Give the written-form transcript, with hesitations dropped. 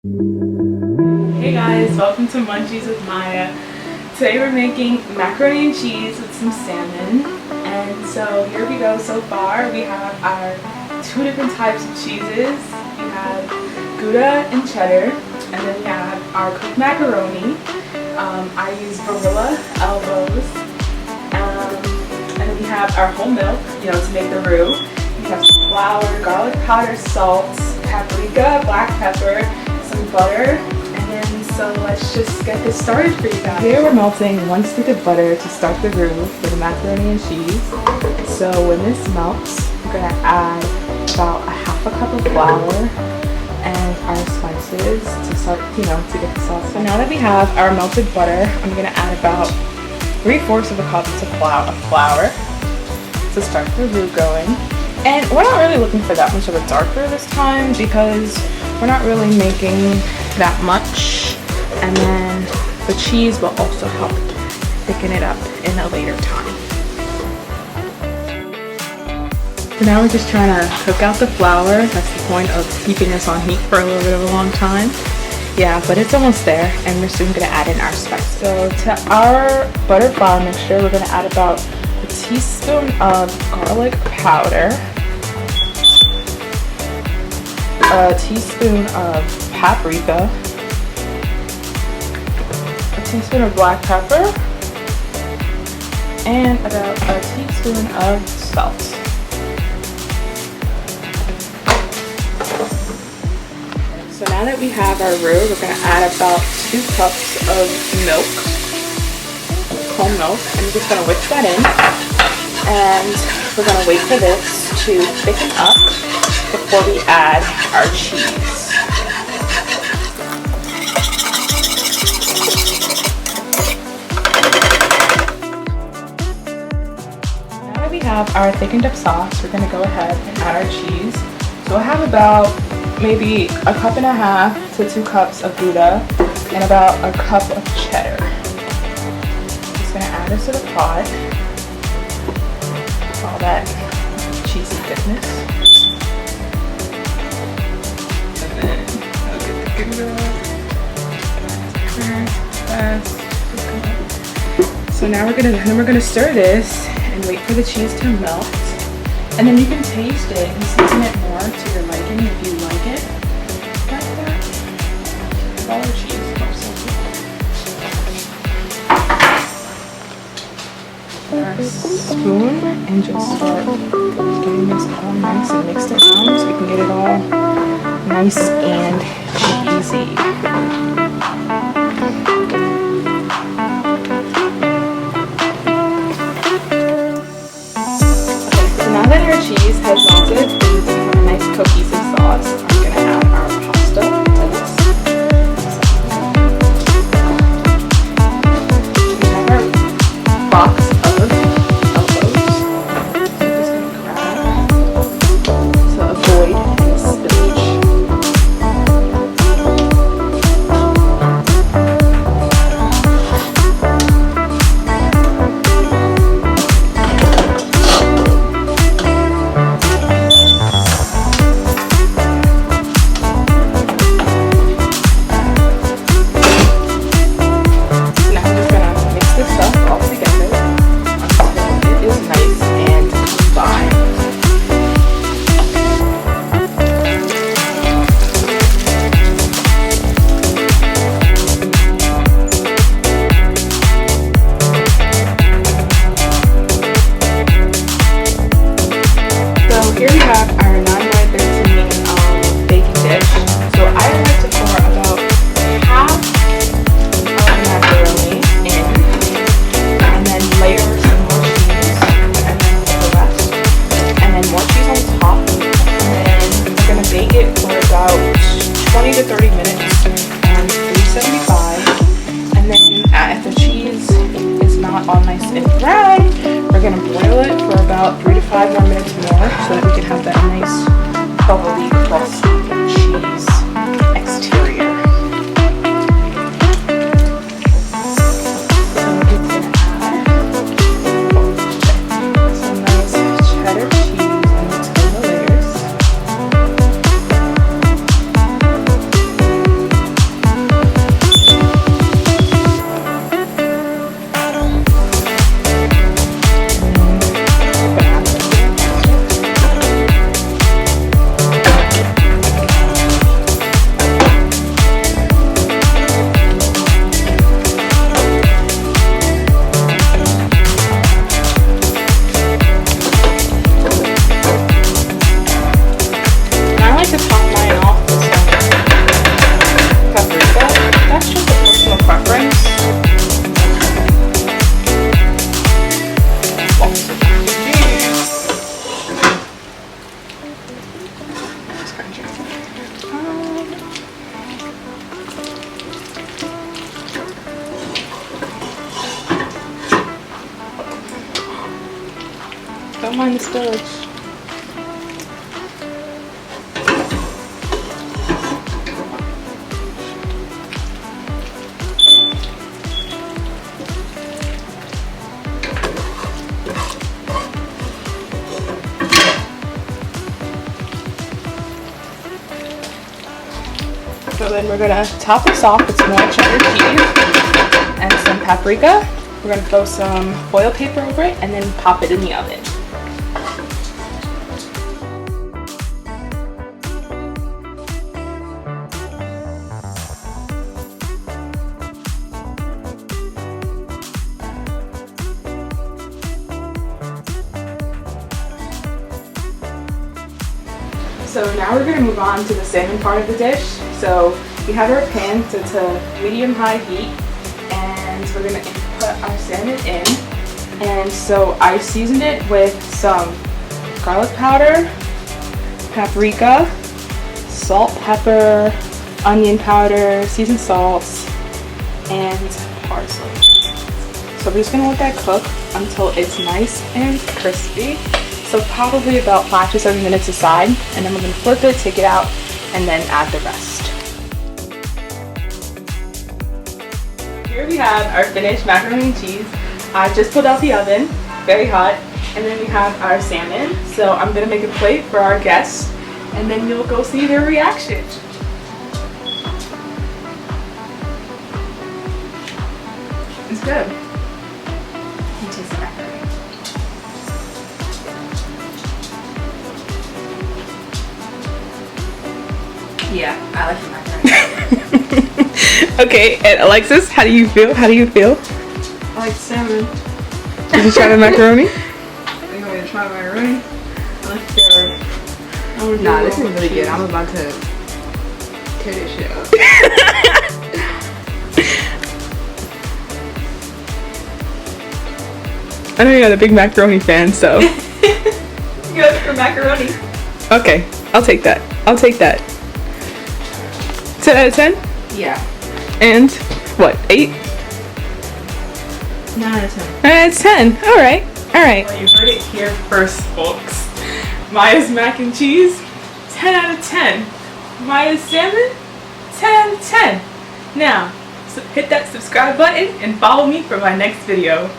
Hey guys, welcome to Munchies with Maya. Today we're making macaroni and cheese with some salmon. And so here we go. So far we have our two different types of cheeses. We have Gouda and cheddar, and then we have our cooked macaroni. I use Barilla elbows. And then we have our whole milk, to make the roux. We have some flour, garlic powder, salt, paprika, black pepper, some butter, and then so let's just get this started for you guys. Here we're melting 1 stick of butter to start the roux for the macaroni and cheese. So when this melts, we're gonna add about a half a cup of flour and our spices to start, to get the sauce. So now that we have our melted butter, I'm gonna add about 3/4 of a cup of flour to start the roux going. And we're not really looking for that much of a darker this time because we're not really making that much. And then the cheese will also help thicken it up in a later time. So now we're just trying to cook out the flour. That's the point of keeping this on heat for a little bit of a long time. Yeah, but it's almost there, and we're soon gonna add in our spices. So to our butter flour mixture, we're gonna add about a teaspoon of garlic powder, a teaspoon of paprika, a teaspoon of black pepper, and about a teaspoon of salt. So now that we have our roux, we're going to add about 2 cups of milk, whole milk, and we're just going to whisk that in. And we're going to wait for this to thicken up before we add our cheese. Now that we have our thickened up sauce, we're going to go ahead and add our cheese. So I have about maybe 1.5 to 2 cups of Gouda and about a cup of cheddar. Just going to add this to the pot. All that cheesy goodness. And then I'll get the Gouda. So now we're gonna stir this and wait for the cheese to melt. And then you can taste it and season it more to your liking if you like it. Like that. All our cheese smells so good. Our spoon and just start getting this all nice and mixed around so we can get it all nice and cheesy. Now that our cheese has melted and it's become a nice cohesive sauce, I'm going to add our pasta to this. We have our box of elbows. I'm just going to grab to avoid any spillage. Here we have our 9x13 baking dish. So I like to pour about half of the macaroni in, and then layer some more cheese, and then the rest, and then more cheese on top, and then we're gonna bake it for about 20 to 30 minutes on 375. And then if the cheese is not all nice and brown, we're gonna boil it for about 3 to 5 more minutes more so that we can have that nice bubbly crusty cheese exterior. So we're gonna add some nice cheddar cheese in between the layers. Don't mind the spillage. So then we're gonna top this off with some more cheddar cheese and some paprika. We're gonna throw some foil paper over it and then pop it in the oven. So now we're going to move on to the salmon part of the dish. So we have our pan to medium-high heat, and we're going to put our salmon in. And so I seasoned it with some garlic powder, paprika, salt, pepper, onion powder, seasoned salts, and parsley. So we're just going to let that cook until it's nice and crispy. So probably about 5 to 7 minutes aside, and then we're going to flip it, take it out, and then add the rest. Here we have our finished macaroni and cheese. I just pulled out the oven, very hot, and then we have our salmon. So I'm going to make a plate for our guests, and then you'll go see their reaction. It's good. You taste the macaroni. Yeah, I like the macaroni. Okay, and Alexis, how do you feel? How do you feel? I like salmon. Did you try the macaroni? I think I'm gonna try macaroni. Let's go. Nah, this is really good. I'm about to tear this shit up. I know you're not a big macaroni fan, so. Good for macaroni. Okay, I'll take that. I'll take that. 10 out of 10? Yeah. And what, 8? 9 out of 10. It's 10. Alright. Alright. Well, you heard it here first, folks. Maya's mac and cheese, 10 out of 10. Maya's salmon, 10 out of 10. Now, so hit that subscribe button and follow me for my next video.